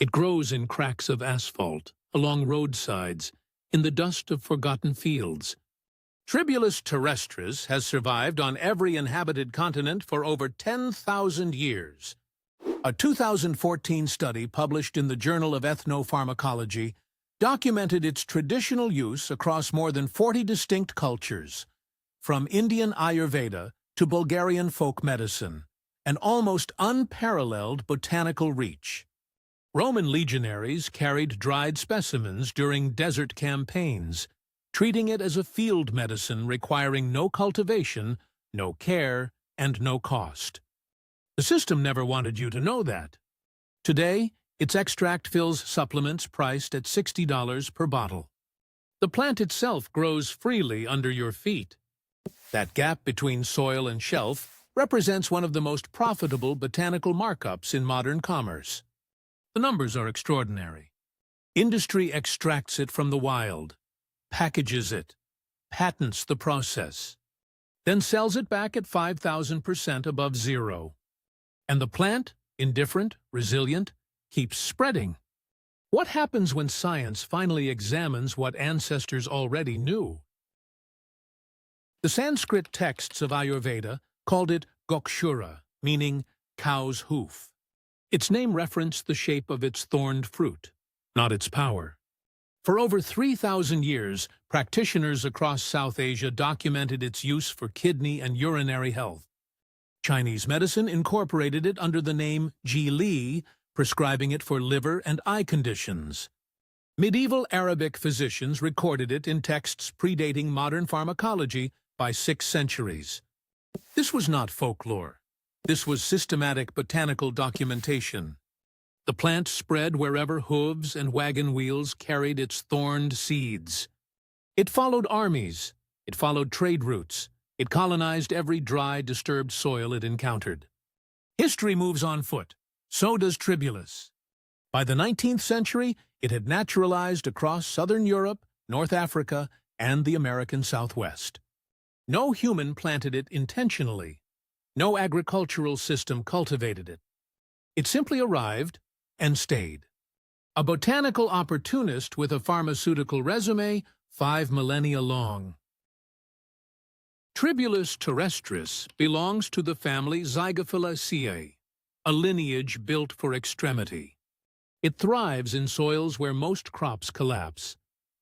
It grows in cracks of asphalt, along roadsides, in the dust of forgotten fields. Tribulus terrestris has survived on every inhabited continent for over 10,000 years. A 2014 study published in the Journal of Ethnopharmacology documented its traditional use across more than 40 distinct cultures, from Indian Ayurveda to Bulgarian folk medicine, an almost unparalleled botanical reach. Roman legionaries carried dried specimens during desert campaigns, treating it as a field medicine requiring no cultivation, no care, and no cost. The system never wanted you to know that. Today, its extract fills supplements priced at $60 per bottle. The plant itself grows freely under your feet. That gap between soil and shelf represents one of the most profitable botanical markups in modern commerce. The numbers are extraordinary. Industry extracts it from the wild, packages it, patents the process, then sells it back at 5,000% above zero. And the plant, indifferent, resilient, keeps spreading. What happens when science finally examines what ancestors already knew? The Sanskrit texts of Ayurveda called it gokshura, meaning cow's hoof. Its name referenced the shape of its thorned fruit, not its power. For over 3,000 years, practitioners across South Asia documented its use for kidney and urinary health. Chinese medicine incorporated it under the name Ji Li, prescribing it for liver and eye conditions. Medieval Arabic physicians recorded it in texts predating modern pharmacology by 6 centuries. This was not folklore. This was systematic botanical documentation. The plant spread wherever hooves and wagon wheels carried its thorned seeds. It followed armies. It followed trade routes. It colonized every dry, disturbed soil it encountered. History moves on foot. So does Tribulus. By the 19th century, it had naturalized across southern Europe, North Africa, and the American Southwest. No human planted it intentionally. No agricultural system cultivated it. It simply arrived and stayed. A botanical opportunist with a pharmaceutical resume 5 millennia long. Tribulus terrestris belongs to the family Zygophyllaceae, a lineage built for extremity. It thrives in soils where most crops collapse,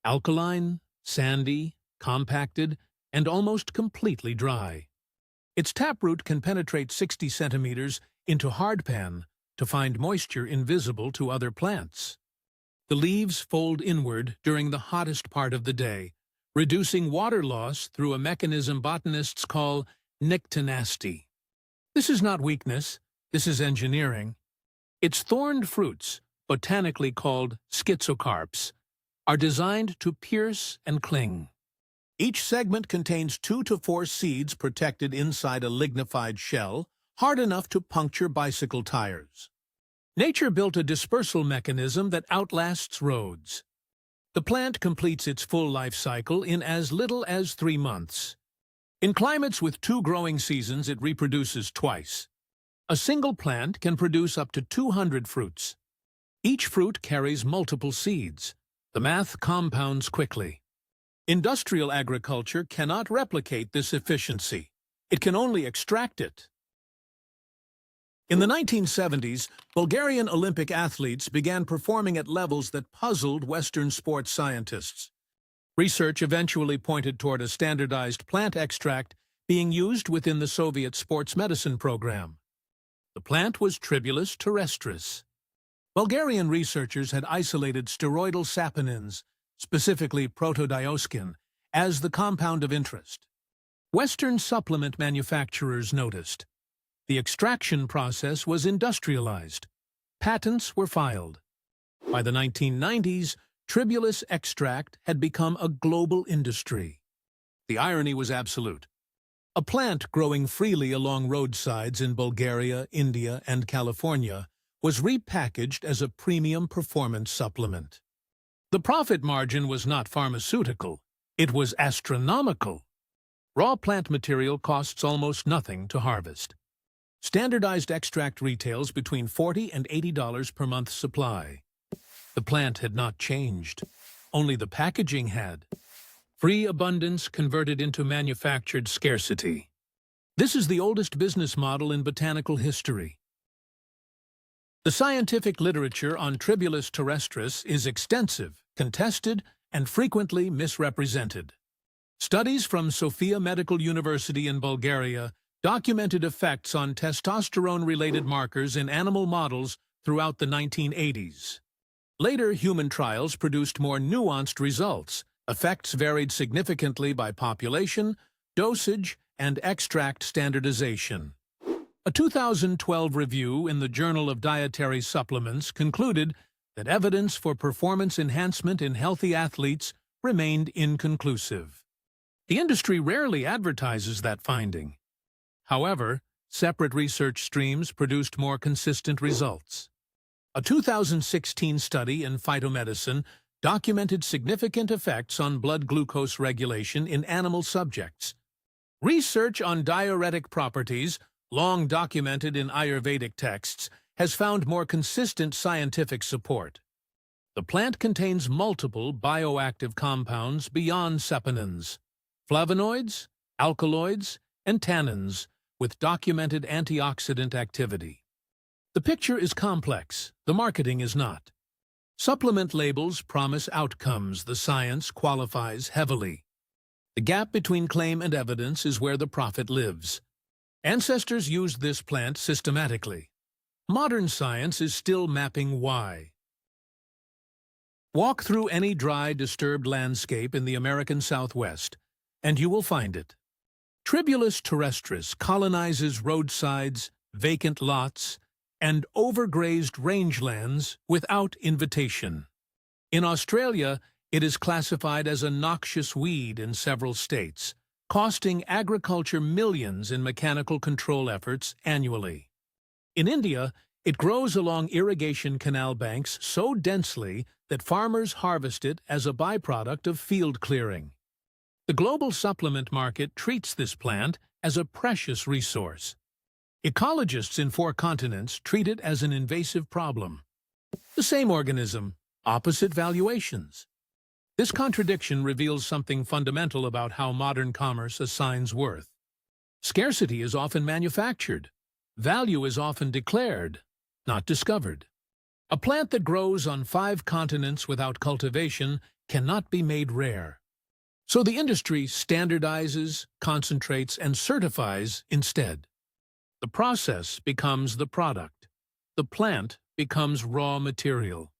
alkaline, sandy, compacted, and almost completely dry. Its taproot can penetrate 60 centimeters into hardpan to find moisture invisible to other plants. The leaves fold inward during the hottest part of the day, reducing water loss through a mechanism botanists call nyctinacity. This is not weakness, this is engineering. Its thorned fruits, botanically called schizocarps, are designed to pierce and cling. Each segment contains 2 to 4 seeds protected inside a lignified shell, hard enough to puncture bicycle tires. Nature built a dispersal mechanism that outlasts roads. The plant completes its full life cycle in as little as 3 months. In climates with 2 growing seasons, it reproduces twice. A single plant can produce up to 200 fruits. Each fruit carries multiple seeds. The math compounds quickly. Industrial agriculture cannot replicate this efficiency. It can only extract it. In the 1970s, Bulgarian Olympic athletes began performing at levels that puzzled Western sports scientists. Research eventually pointed toward a standardized plant extract being used within the Soviet sports medicine program. The plant was Tribulus terrestris. Bulgarian researchers had isolated steroidal saponins, specifically protodioskin, as the compound of interest. Western supplement manufacturers noticed. The extraction process was industrialized. Patents were filed. By the 1990s, Tribulus extract had become a global industry. The irony was absolute. A plant growing freely along roadsides in Bulgaria, India, and California was repackaged as a premium performance supplement. The profit margin was not pharmaceutical, it was astronomical. Raw plant material costs almost nothing to harvest. Standardized extract retails between $40 and $80 per month supply. The plant had not changed. Only the packaging had. Free abundance converted into manufactured scarcity. This is the oldest business model in botanical history. The scientific literature on Tribulus terrestris is extensive, contested, and frequently misrepresented. Studies from Sofia Medical University in Bulgaria documented effects on testosterone-related markers in animal models throughout the 1980s. Later human trials produced more nuanced results. Effects varied significantly by population, dosage, and extract standardization. A 2012 review in the Journal of Dietary Supplements concluded that evidence for performance enhancement in healthy athletes remained inconclusive. The industry rarely advertises that finding. However, separate research streams produced more consistent results. A 2016 study in phytomedicine documented significant effects on blood glucose regulation in animal subjects. Research on diuretic properties, long documented in Ayurvedic texts, has found more consistent scientific support. The plant contains multiple bioactive compounds beyond saponins, flavonoids, alkaloids, and tannins, with documented antioxidant activity. The picture is complex, the marketing is not. Supplement labels promise outcomes the science qualifies heavily. The gap between claim and evidence is where the profit lives. Ancestors used this plant systematically. Modern science is still mapping why. Walk through any dry, disturbed landscape in the American Southwest, and you will find it. Tribulus terrestris colonizes roadsides, vacant lots, and overgrazed rangelands without invitation. In Australia, it is classified as a noxious weed in several states, costing agriculture millions in mechanical control efforts annually. In India, it grows along irrigation canal banks so densely that farmers harvest it as a byproduct of field clearing. The global supplement market treats this plant as a precious resource. Ecologists in 4 continents treat it as an invasive problem. The same organism, opposite valuations. This contradiction reveals something fundamental about how modern commerce assigns worth. Scarcity is often manufactured. Value is often declared, not discovered. A plant that grows on 5 continents without cultivation cannot be made rare. So the industry standardizes, concentrates, and certifies instead. The process becomes the product. The plant becomes raw material.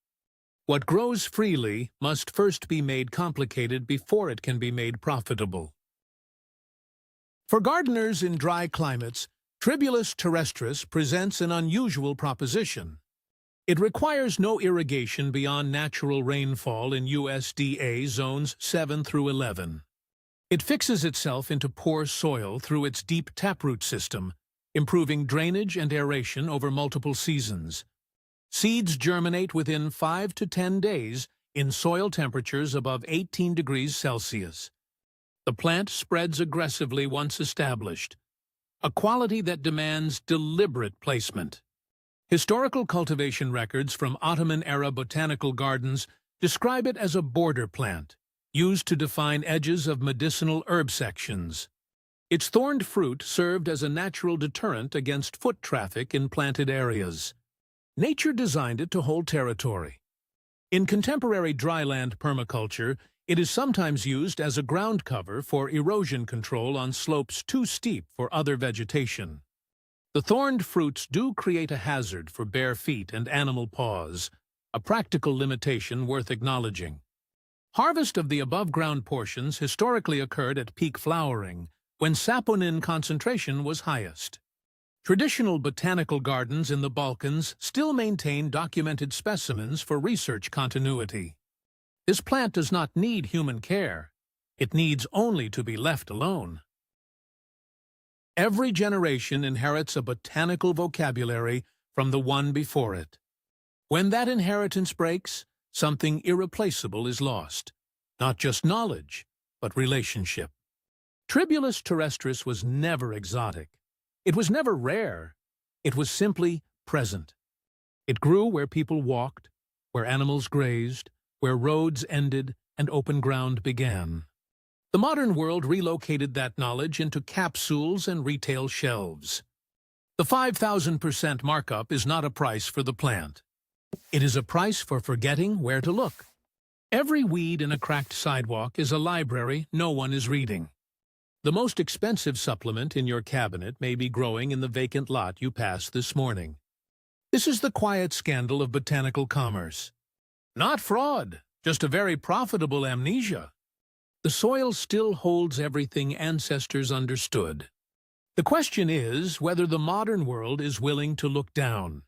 What grows freely must first be made complicated before it can be made profitable. For gardeners in dry climates, Tribulus terrestris presents an unusual proposition. It requires no irrigation beyond natural rainfall in USDA zones 7 through 11. It fixes itself into poor soil through its deep taproot system, improving drainage and aeration over multiple seasons. Seeds germinate within 5 to 10 days in soil temperatures above 18 degrees Celsius. The plant spreads aggressively once established, a quality that demands deliberate placement. Historical cultivation records from Ottoman-era botanical gardens describe it as a border plant, used to define edges of medicinal herb sections. Its thorned fruit served as a natural deterrent against foot traffic in planted areas. Nature designed it to hold territory. In contemporary dryland permaculture, it is sometimes used as a ground cover for erosion control on slopes too steep for other vegetation. The thorned fruits do create a hazard for bare feet and animal paws, a practical limitation worth acknowledging. Harvest of the above-ground portions historically occurred at peak flowering, when saponin concentration was highest. Traditional botanical gardens in the Balkans still maintain documented specimens for research continuity. This plant does not need human care. It needs only to be left alone. Every generation inherits a botanical vocabulary from the one before it. When that inheritance breaks, something irreplaceable is lost. Not just knowledge, but relationship. Tribulus terrestris was never exotic. It was never rare. It was simply present. It grew where people walked, where animals grazed, where roads ended and open ground began. The modern world relocated that knowledge into capsules and retail shelves. The 5,000% markup is not a price for the plant. It is a price for forgetting where to look. Every weed in a cracked sidewalk is a library no one is reading. The most expensive supplement in your cabinet may be growing in the vacant lot you passed this morning. This is the quiet scandal of botanical commerce. Not fraud, just a very profitable amnesia. The soil still holds everything ancestors understood. The question is whether the modern world is willing to look down.